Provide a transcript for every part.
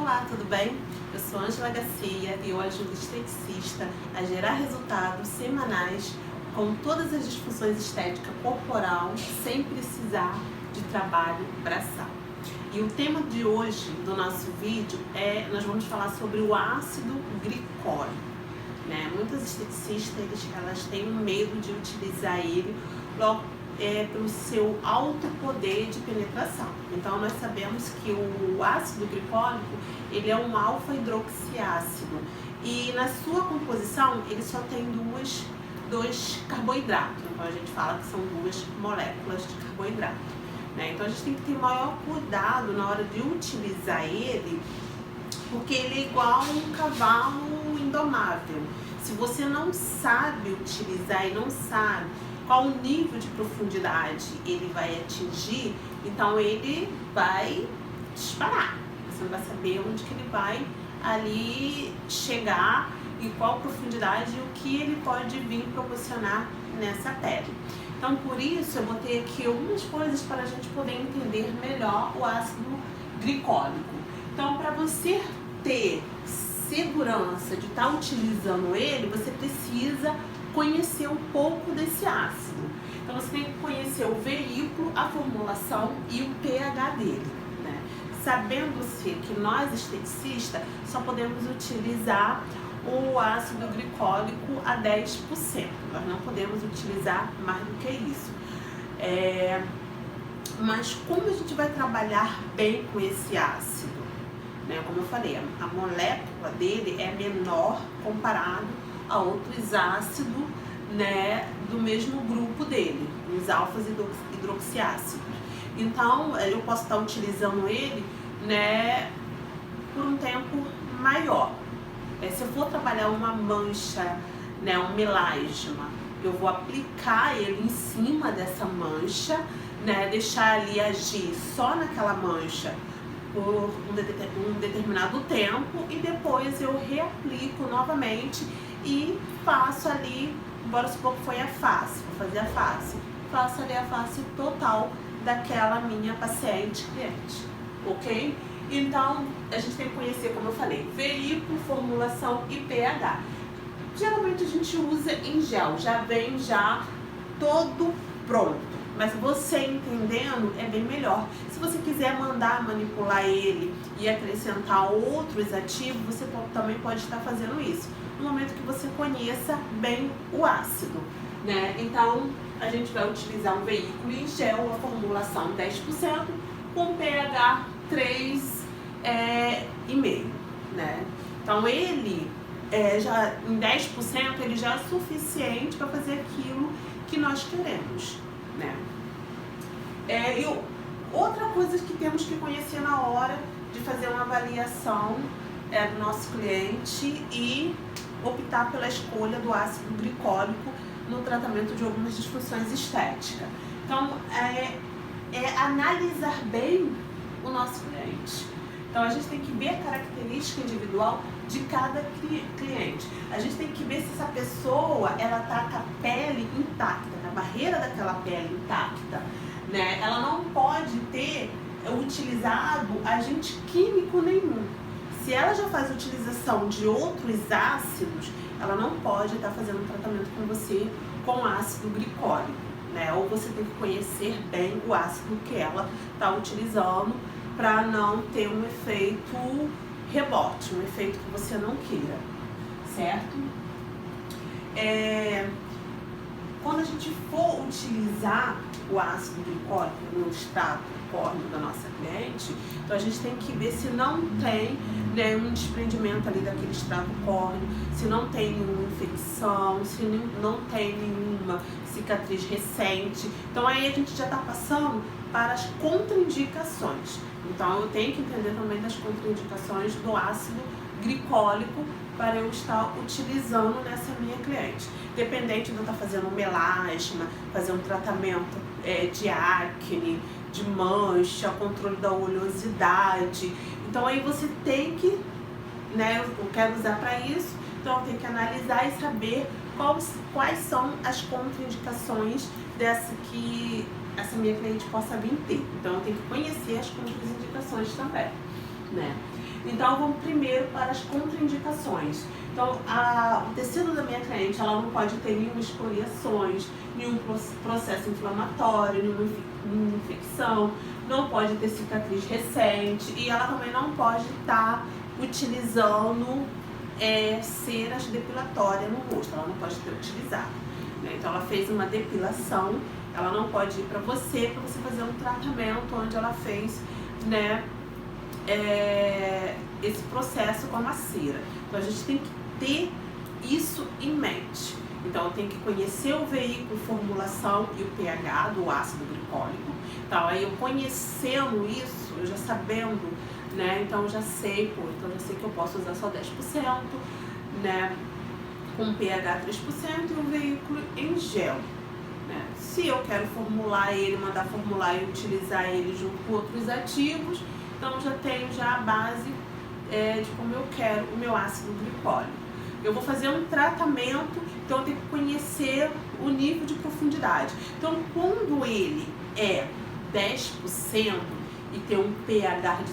Olá, tudo bem? Eu sou Ângela Garcia e eu ajudo o esteticista a gerar resultados semanais com todas as disfunções estéticas corporal sem precisar de trabalho braçal. E o tema de hoje do nosso vídeo nós vamos falar sobre o ácido glicólico. Muitas esteticistas elas têm medo de utilizar ele pelo seu alto poder de penetração. Então nós sabemos que o ácido glicólico ele é um alfa-hidroxiácido e na sua composição ele só tem dois carboidratos. Então a gente fala que são duas moléculas de carboidrato. Então a gente tem que ter maior cuidado na hora de utilizar ele, porque ele é igual um cavalo indomável. Se você não sabe utilizar e não sabe qual o nível de profundidade ele vai atingir, então ele vai disparar. Você não vai saber onde que ele vai ali chegar e qual profundidade e o que ele pode vir proporcionar nessa pele. Então por isso eu botei aqui algumas coisas para a gente poder entender melhor o ácido glicólico. Então para você ter segurança de estar utilizando ele, você precisa conhecer um pouco desse ácido. Então você tem que conhecer o veículo, a formulação e o pH dele. Sabendo-se que nós esteticistas só podemos utilizar o ácido glicólico a 10%. Nós não podemos utilizar mais do que isso. Mas como a gente vai trabalhar bem com esse ácido? Como eu falei, a molécula dele é menor comparado a outros ácidos do mesmo grupo dele, os alfas hidroxiácidos. Então eu posso estar utilizando ele por um tempo maior. Se eu for trabalhar uma mancha, um melasma, eu vou aplicar ele em cima dessa mancha, deixar ali agir só naquela mancha por um determinado tempo e depois eu reaplico novamente e faço ali, bora supor que foi a face, vou fazer a face, faço ali a face total daquela minha paciente cliente, ok? Então a gente tem que conhecer, como eu falei, veículo, formulação e pH. Geralmente a gente usa em gel, já vem todo pronto. Mas você entendendo é bem melhor. Se você quiser mandar manipular ele e acrescentar outros ativos, você também pode estar fazendo isso, no momento que você conheça bem o ácido. Então, a gente vai utilizar um veículo em gel, a formulação 10%, com pH 3,5. Então, ele já em 10% ele já é suficiente para fazer aquilo que nós queremos. E outra coisa que temos que conhecer na hora de fazer uma avaliação do nosso cliente e optar pela escolha do ácido glicólico no tratamento de algumas disfunções estéticas. Então, analisar bem o nosso cliente. Então, a gente tem que ver a característica individual de cada cliente. A gente tem que ver se essa pessoa ela tá com a pele intacta, a barreira daquela pele intacta. Ela não pode ter utilizado agente químico nenhum. Se ela já faz utilização de outros ácidos, ela não pode estar fazendo um tratamento com você com ácido glicólico. Ou você tem que conhecer bem o ácido que ela está utilizando para não ter um efeito rebote, um efeito que você não queira, certo? Quando a gente for utilizar o ácido glicólico no extrato córneo da nossa cliente, então a gente tem que ver se não tem um desprendimento ali daquele extrato córneo, se não tem nenhuma infecção, se não tem nenhuma cicatriz recente. Então aí a gente já está passando para as contraindicações. Então eu tenho que entender também das contraindicações do ácido glicólico para eu estar utilizando nessa minha cliente. Dependente de eu estar fazendo um melasma, fazer um tratamento de acne, de mancha, controle da oleosidade. Então aí você tem que, eu quero usar para isso, então eu tenho que analisar e saber quais são as contraindicações dessa que essa minha cliente possa vir ter. Então eu tenho que conhecer as contraindicações também, Então vamos primeiro para as contraindicações. Então o tecido da minha cliente, ela não pode ter nenhuma escoriações, nenhum processo inflamatório, nenhuma infecção, não pode ter cicatriz recente e ela também não pode estar utilizando ceras depilatórias no rosto, ela não pode ter utilizado, né? Então ela fez uma depilação, ela não pode ir para você fazer um tratamento onde ela fez, né, esse processo com a cera. Então a gente tem que ter isso em mente. Então eu tenho que conhecer o veículo, formulação e o pH do ácido glicólico. Então aí eu conhecendo isso, eu já sabendo, né, então eu já sei, então eu já sei que eu posso usar só 10%, né, com pH 3% e o veículo em gel, né. Se eu quero formular ele, mandar formular e utilizar ele junto com outros ativos, então eu já tenho a base de como eu quero o meu ácido glicólico. Eu vou fazer um tratamento, então eu tenho que conhecer o nível de profundidade. Então quando ele é 10% e tem um pH de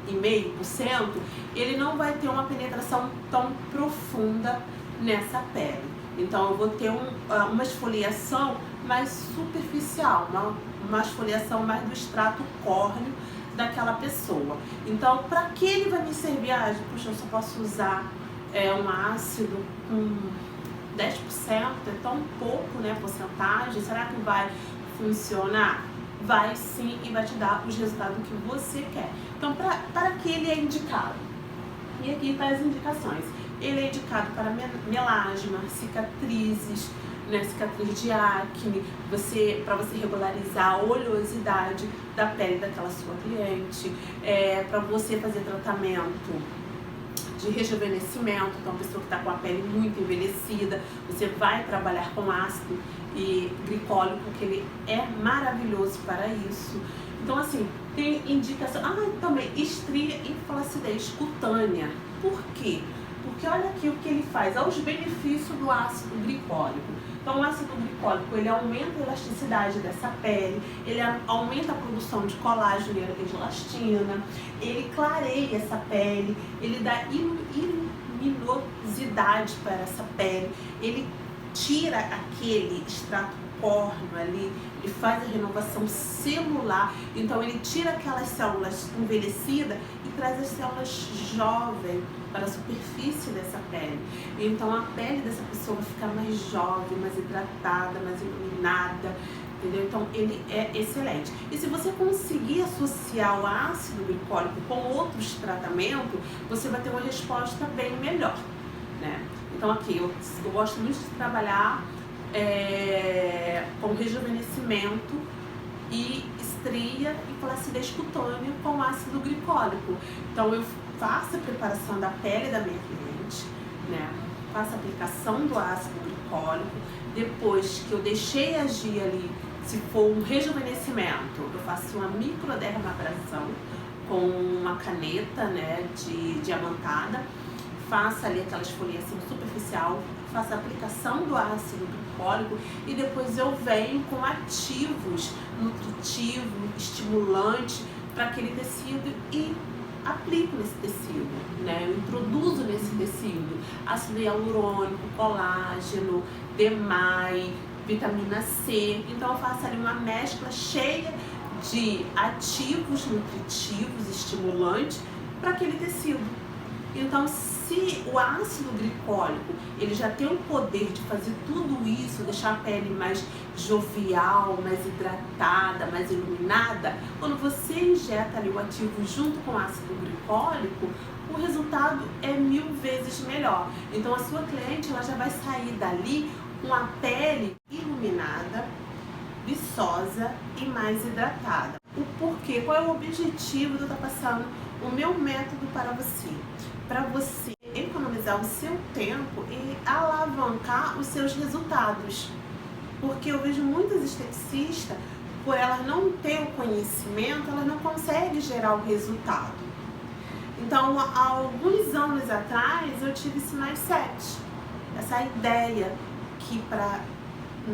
3,5%, ele não vai ter uma penetração tão profunda nessa pele. Então eu vou ter uma esfoliação mais superficial, uma esfoliação mais do extrato córneo daquela pessoa. Então, para que ele vai me servir? Puxa, eu só posso usar um ácido com 10%, é tão pouco, né, porcentagem, será que vai funcionar? Vai sim, e vai te dar os resultados que você quer. Então, para que ele é indicado? E aqui está as indicações. Ele é indicado para melasma, cicatrizes, né, cicatriz de acne, para você regularizar a oleosidade da pele daquela sua cliente, para você fazer tratamento de rejuvenescimento. Então, a pessoa que está com a pele muito envelhecida, você vai trabalhar com ácido glicólico, que ele é maravilhoso para isso. Então, assim, tem indicação. Também estria e flacidez cutânea. Por quê? Porque olha aqui o que ele faz, os benefícios do ácido glicólico. Então o ácido glicólico, ele aumenta a elasticidade dessa pele, ele aumenta a produção de colágeno e elastina, ele clareia essa pele, ele dá luminosidade para essa pele, ele tira aquele extrato córneo ali, ele faz a renovação celular, então ele tira aquelas células envelhecidas e traz as células jovens para a superfície dessa pele. Então a pele dessa pessoa vai ficar mais jovem, mais hidratada, mais iluminada, entendeu? Então ele é excelente. E se você conseguir associar o ácido glicólico com outros tratamentos, você vai ter uma resposta bem melhor, né? Então aqui eu gosto muito de trabalhar com rejuvenescimento e estria e flacidez cutânea com ácido glicólico. Então eu faço a preparação da pele da minha cliente, né? Faço a aplicação do ácido glicólico. Depois que eu deixei agir ali, se for um rejuvenescimento, eu faço uma microdermabrasão com uma caneta, né, de diamantada. Faço ali aquela esfoliação superficial, faço a aplicação do ácido glicólico e depois eu venho com ativos nutritivos, estimulantes para aquele tecido e aplico nesse tecido, né? Eu introduzo nesse tecido ácido hialurônico, colágeno, DMAI, vitamina C. Então eu faço ali uma mescla cheia de ativos nutritivos, estimulantes para aquele tecido. Então, se o ácido glicólico ele já tem o poder de fazer tudo isso, deixar a pele mais jovial, mais hidratada, mais iluminada, quando você injeta ali o ativo junto com o ácido glicólico, o resultado é 1000 vezes melhor. Então a sua cliente ela já vai sair dali com a pele iluminada, viçosa e mais hidratada. O porquê? Qual é o objetivo de eu estar passando o meu método para você? Para você economizar o seu tempo e alavancar os seus resultados. Porque eu vejo muitas esteticistas, por elas não ter o conhecimento, elas não conseguem gerar o resultado. Então, há alguns anos atrás, eu tive esse mindset, essa ideia que para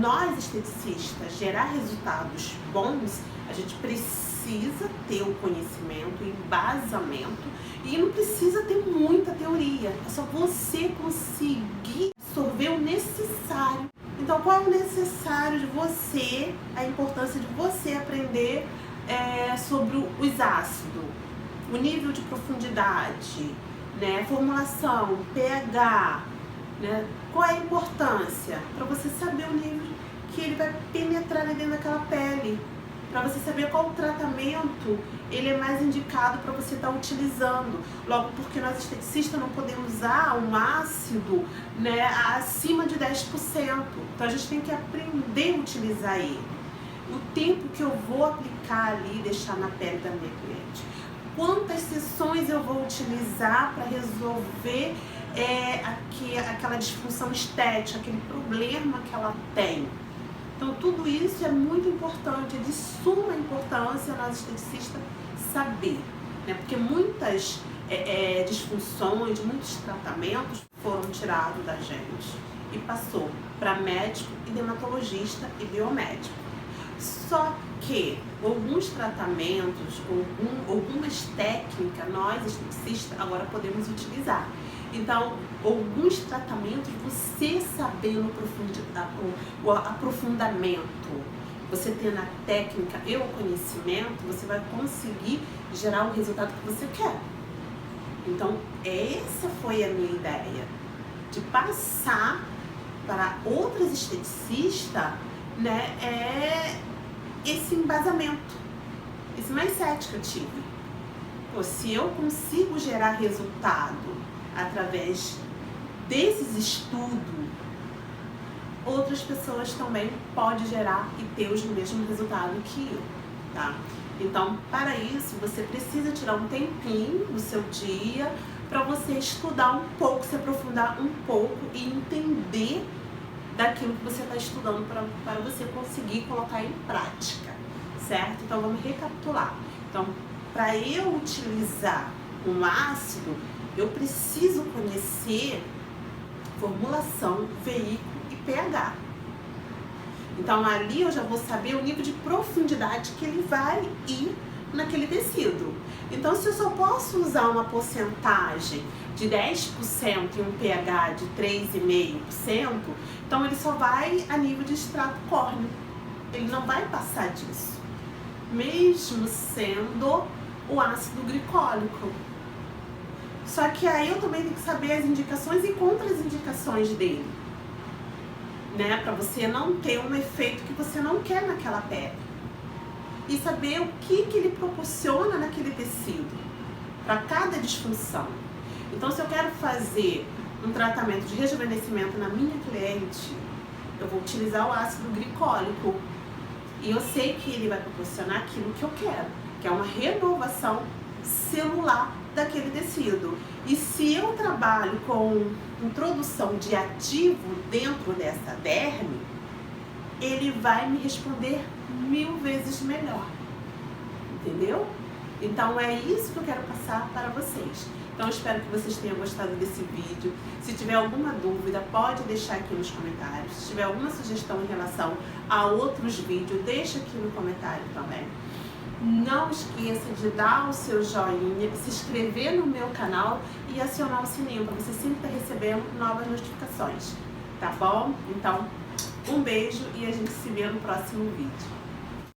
nós esteticistas gerar resultados bons, a A gente precisa ter o conhecimento, o embasamento, e não precisa ter muita teoria. É só você conseguir absorver o necessário. Então, qual é o necessário de você, a importância de você aprender sobre os ácidos, o nível de profundidade, né, formulação, pH, né? Qual é a importância? Para você saber o nível que ele vai penetrar dentro daquela pele, para você saber qual o tratamento ele é mais indicado para você estar utilizando. Logo, porque nós esteticistas não podemos usar um ácido, né, acima de 10%. Então a gente tem que aprender a utilizar ele. O tempo que eu vou aplicar ali, deixar na pele da minha cliente. Quantas sessões eu vou utilizar para resolver aquela disfunção estética, aquele problema que ela tem. Então tudo isso é muito importante, é de suma importância nós esteticistas saber, né? Porque muitas disfunções, muitos tratamentos foram tirados da gente e passou para médico e dermatologista e biomédico. Só que alguns tratamentos, algumas técnicas, nós esteticistas agora podemos utilizar. Então, alguns tratamentos, você sabendo o aprofundamento, você tendo a técnica e o conhecimento, você vai conseguir gerar o resultado que você quer. Então, essa foi a minha ideia, de passar para outras esteticistas, né, esse embasamento, esse mindset que eu tive. Pô, se eu consigo gerar resultado através desses estudos, outras pessoas também podem gerar e ter os mesmos resultados que eu, tá? Então, para isso, você precisa tirar um tempinho do seu dia para você estudar um pouco, se aprofundar um pouco e entender daquilo que você está estudando para você conseguir colocar em prática, certo? Então, vamos recapitular. Então, para eu utilizar um ácido, eu preciso conhecer formulação, veículo e pH. Então ali eu já vou saber o nível de profundidade que ele vai ir naquele tecido. Então se eu só posso usar uma porcentagem de 10% e um pH de 3,5%, então ele só vai a nível de extrato córneo. Ele não vai passar disso, mesmo sendo o ácido glicólico. Só que aí eu também tenho que saber as indicações e contraindicações dele, né? Para você não ter um efeito que você não quer naquela pele. E saber o que ele proporciona naquele tecido, para cada disfunção. Então, se eu quero fazer um tratamento de rejuvenescimento na minha cliente, eu vou utilizar o ácido glicólico. E eu sei que ele vai proporcionar aquilo que eu quero, que é uma renovação celular daquele tecido. E se eu trabalho com introdução de ativo dentro dessa derme, ele vai me responder 1000 vezes melhor. Entendeu? Então é isso que eu quero passar para vocês. Então eu espero que vocês tenham gostado desse vídeo. Se tiver alguma dúvida, pode deixar aqui nos comentários. Se tiver alguma sugestão em relação a outros vídeos, deixa aqui no comentário também. Não esqueça de dar o seu joinha, se inscrever no meu canal e acionar o sininho para você sempre estar recebendo novas notificações, tá bom? Então, um beijo e a gente se vê no próximo vídeo.